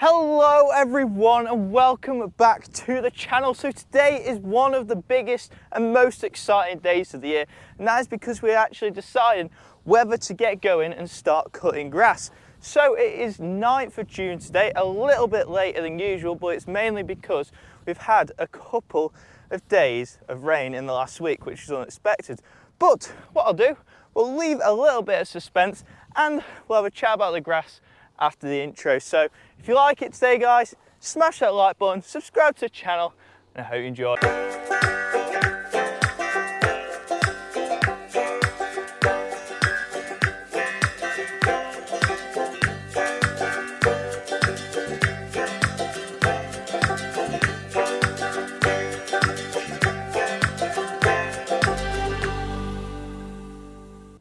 Hello everyone and welcome back to the channel. So today is one of the biggest and most exciting days of the year, and that is because we're actually deciding whether to get going and start cutting grass. So it is 9th of June today, a little bit later than usual, but it's mainly because we've had a couple of days of rain in the last week, which is unexpected. But what I'll do, we'll leave a little bit of suspense and we'll have a chat about the grass after the intro. So if you like it today, guys, smash that like button, subscribe to the channel, and I hope you enjoy.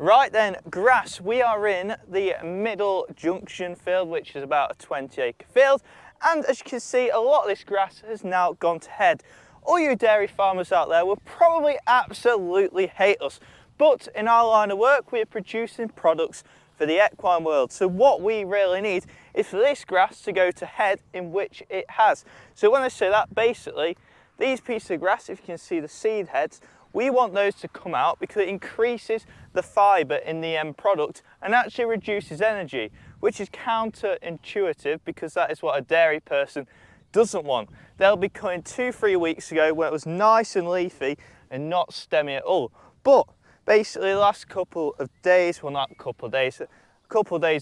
Right then, grass. We are in the middle junction field, which is about a 20-acre field. And as you can see, a lot of this grass has now gone to head. All you dairy farmers out there will probably absolutely hate us. But in our line of work, we are producing products for the equine world. So what we really need is for this grass to go to head, in which it has. So when I say that, basically, these pieces of grass, if you can see the seed heads, we want those to come out because it increases the fibre in the end product and actually reduces energy, which is counterintuitive because that is what a dairy person doesn't want. They'll be cutting 2-3 weeks ago when it was nice and leafy and not stemmy at all. But basically the last couple of days, well not a couple of days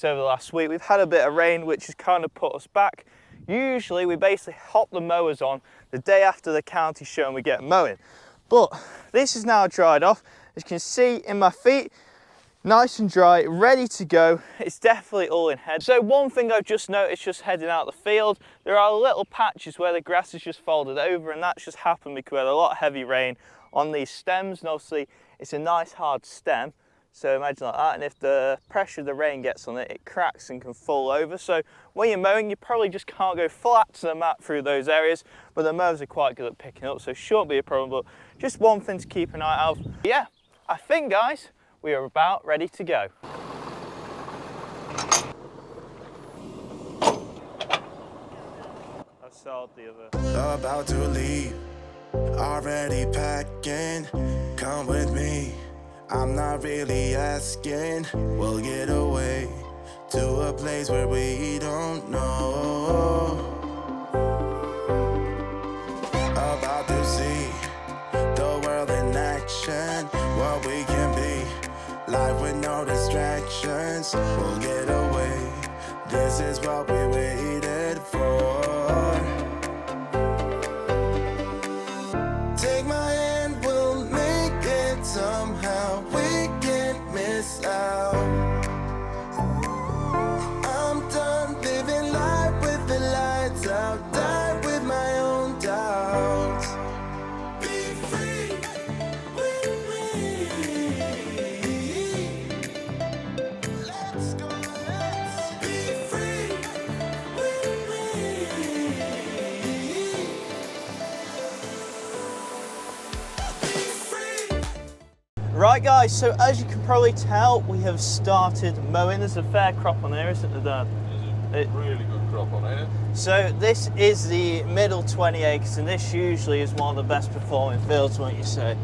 over the last week, we've had a bit of rain which has kind of put us back. Usually we basically hop the mowers on the day after the county show and we get mowing. But this is now dried off. As you can see in my feet, nice and dry, ready to go. It's definitely all in head. So one thing I've just noticed just heading out the field, there are little patches where the grass is just folded over, and that's just happened because we had a lot of heavy rain on these stems, and obviously it's a nice hard stem. So imagine like that, and if the pressure of the rain gets on it, it cracks and can fall over. So when you're mowing, you probably just can't go flat to the mat through those areas, but the mowers are quite good at picking up, so it shouldn't be a problem, but just one thing to keep an eye out of. Yeah, I think guys, we are about ready to go. I've sold the other. About to leave, already packing, come with me. I'm not really asking, we'll get away to a place where we don't know. About to see the world in action, what we can be, life with no distractions. We'll get away, this is what we waited for. Take my hand, we'll make it somehow. We can't miss out. I'm done living life with the lights out. Die with my own doubts. Be free with me. Let's go, let's be free with me. Right guys, so as you can probably tell, we have started mowing. There's a fair crop on there, isn't there, Dad? There's a really good crop on here. So this is the middle 20 acres, and this usually is one of the best performing fields, won't you say?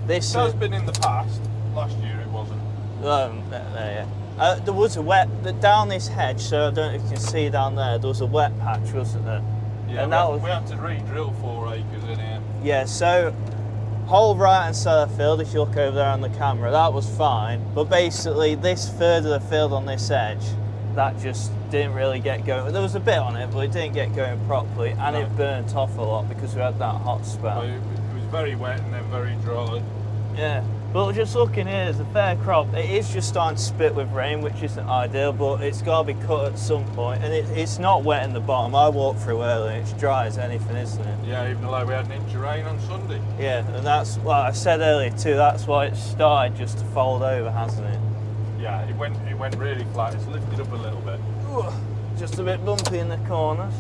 This It has been in the past. Last year it wasn't. there was a wet, down this hedge, so I don't know if you can see down there, there was a wet patch, wasn't there? Yeah, and that was, we had to re-drill 4 acres in here. yeah, so whole right hand side of the field, if you look over there on the camera, that was fine, but basically this third of the field on this edge, that just didn't really get going. There was a bit on it, but it didn't get going properly, and No. it burnt off a lot because we had that hot spell. So it was very wet and then very dry. Yeah, but just looking here, there's a fair crop. It is just starting to spit with rain, which isn't ideal, but it's got to be cut at some point, and it's not wet in the bottom. I walked through earlier, and it's dry as anything, isn't it? Yeah, even though we had an inch of rain on Sunday. Yeah, and that's what I said earlier too, that's why it started just to fold over, hasn't it? Yeah, it went really flat. It's lifted up a little bit. Just a bit bumpy in the corners.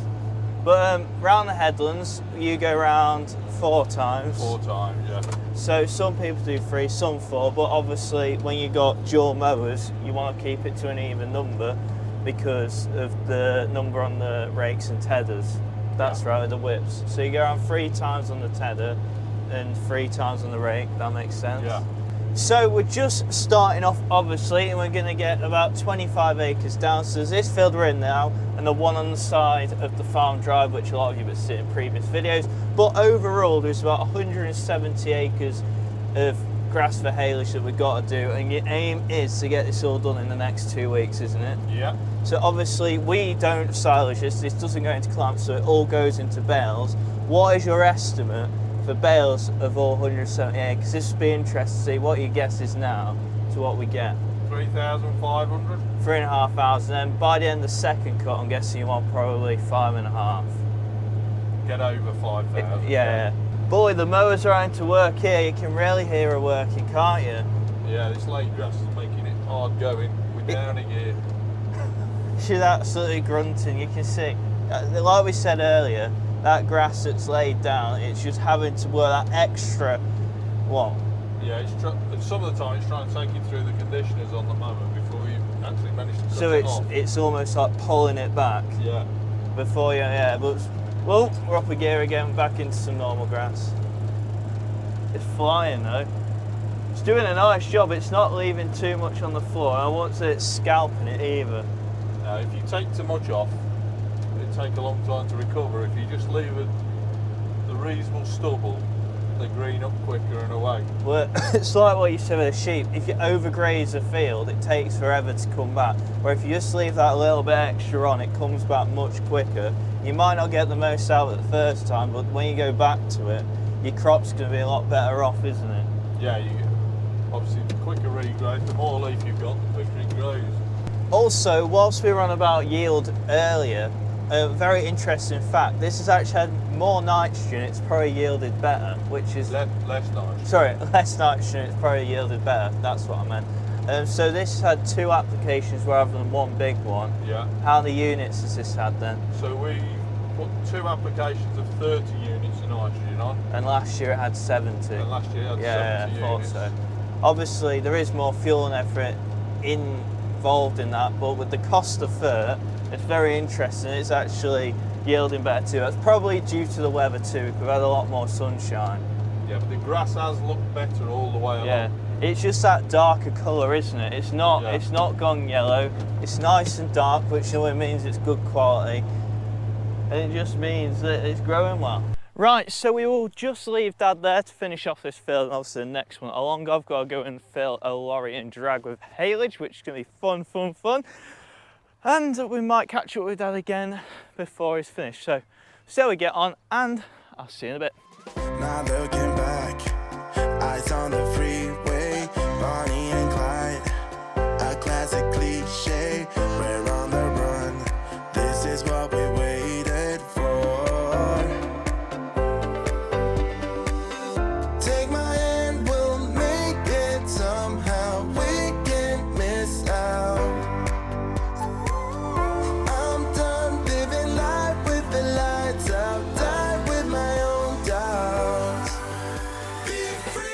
But round the headlands, you go round 4 times. 4 times, yeah. So some people do 3, some 4, but obviously when you got dual mowers, you want to keep it to an even number. because of the number on the rakes and tethers. That's right, with the whips. So you go around 3 times on the tether and 3 times on the rake. That makes sense. Yeah. So we're just starting off, obviously, and we're going to get about 25 acres down. So there's this field we're in now, and the one on the side of the farm drive, which a lot of you have seen in previous videos. But overall, there's about 170 acres of grass for haylage that we've got to do, and your aim is to get this all done in the next 2 weeks, isn't it? Yeah. So obviously, we don't silage this. This doesn't go into clamps, so it all goes into bales. What is your estimate for bales of all 170 acres? This would be interesting to see what your guess is now to what we get. 3,500. 3,500. And by the end of the second cut, I'm guessing you want probably 5.5. Get over 5,000. Yeah. Boy, the mowers are into work here. You can really hear her working, can't you? Yeah, this late grass is making it hard going. We're down a gear. She's absolutely grunting. You can see, like we said earlier, that grass that's laid down, it's just having to work that extra, what? Yeah, some of the time it's trying to take you through the conditioners on the mower before you actually manage to cut So it off. it's almost like pulling it back Yeah. before you, yeah. But well, we're up a gear again, back into some normal grass. It's flying though. It's doing a nice job. It's not leaving too much on the floor. I won't say it's scalping it either. If you take too much off, it'll take a long time to recover. If you just leave the reasonable stubble, they green up quicker and away. Well, it's like what you said with a sheep. If you overgraze a field, it takes forever to come back. Where if you just leave that little bit extra on, it comes back much quicker. You might not get the most out of it the first time, but when you go back to it, your crop's going to be a lot better off, isn't it? Yeah, obviously the quicker regrowth, the more leaf you've got, the quicker it grows. Also, whilst we were on about yield earlier, a very interesting fact, this has actually had more nitrogen, it's probably yielded better, which is... Less nitrogen. Sorry, less nitrogen, it's probably yielded better, that's what I meant. So this had 2 applications rather than 1 big one. Yeah. How many units has this had then? So we put 2 applications of 30 units of nitrogen on. And last year it had 70. And last year it had Yeah, 70 I thought units. so. Obviously there is more fuel and effort involved in that, but with the cost of fert, it's very interesting. It's actually yielding better too. That's probably due to the weather too. We've had a lot more sunshine. Yeah, but the grass has looked better all the way along. Yeah, it's just that darker colour, isn't it? It's not. Yeah. It's not gone yellow. It's nice and dark, which only means it's good quality, and it just means that it's growing well. Right, so we will just leave Dad there to finish off this field, and obviously the next one along, I've got to go and fill a lorry and drag with haylage, which is going to be fun. And we might catch up with Dad again before he's finished. So see how we get on, and I'll see you in a bit. Not looking back, eyes on the freeway, Bonnie and Clyde, a classic cliche. We're on the run, this is what we waited for. Take my hand, we'll make it somehow. We can't miss out. I'm done living life with the lights out, die with my own doubts. Be free.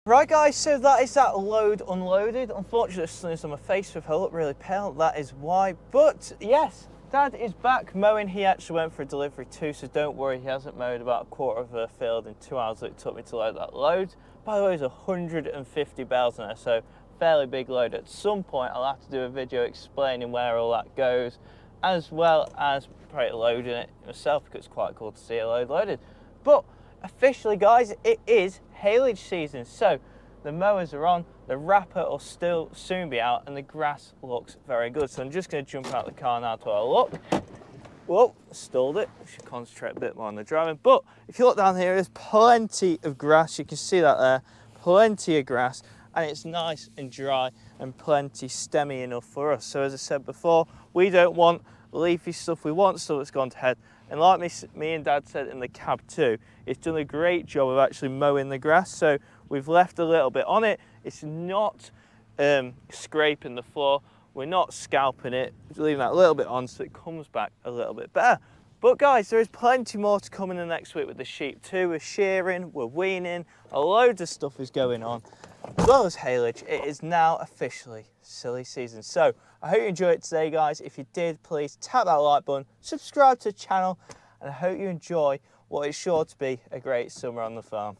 Right guys, so that is that load unloaded. Unfortunately, the sun is on my face, so if I look really pale, that is why. But yes, Dad is back mowing. He actually went for a delivery too, so don't worry, he hasn't mowed about a quarter of a field in 2 hours that it took me to load that load. By the way, there's 150 bales in there, so fairly big load. At some point I'll have to do a video explaining where all that goes, as well as probably loading it myself, because it's quite cool to see a load loaded. But officially guys, it is haylage season, so the mowers are on, the wrapper will still soon be out, and the grass looks very good. So I'm just going to jump out the car now to have a look. Whoa, stalled it. I should concentrate a bit more on the driving. But if you look down here, there's plenty of grass. You can see that there, plenty of grass, and it's nice and dry and plenty stemmy enough for us. So as I said before, we don't want leafy stuff, we want stuff that's gone to head. And like me and Dad said in the cab too, it's done a great job of actually mowing the grass. So we've left a little bit on it. It's not scraping the floor. We're not scalping it, we're leaving that a little bit on so it comes back a little bit better. But guys, there is plenty more to come in the next week with the sheep too. We're shearing, we're weaning, a load of stuff is going on. As well as haylage, it is now officially silly season. So I hope you enjoyed it today guys. If you did, please tap that like button, subscribe to the channel, and I hope you enjoy what is sure to be a great summer on the farm.